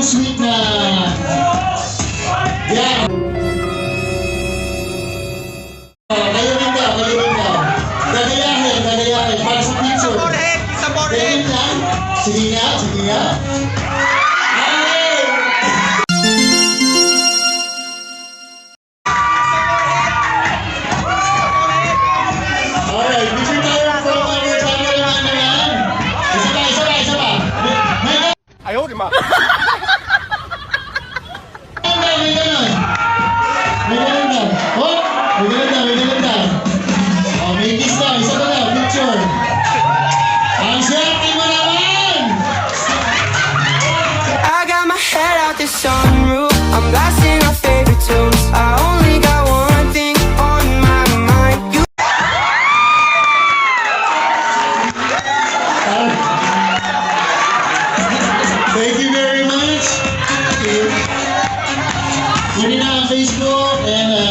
sweet na. Yan. Kayo rin daw, kayo rin daw. Gagayahin. Para sa picture. Ganyan lang. Sige nga, sige nga. Alright, picture tayo from our channel naman na yan. Isa pa. Ayaw, di ma. May ganon. Oh, may ganon daw. Oh, may kiss daw. Isa pa daw, picture. Ang swerte mo naman! I got my head out the sunroof. I'm blasting our favorite tunes. I only got one thing on my mind. You Thank you very much. Yun na ang Facebook and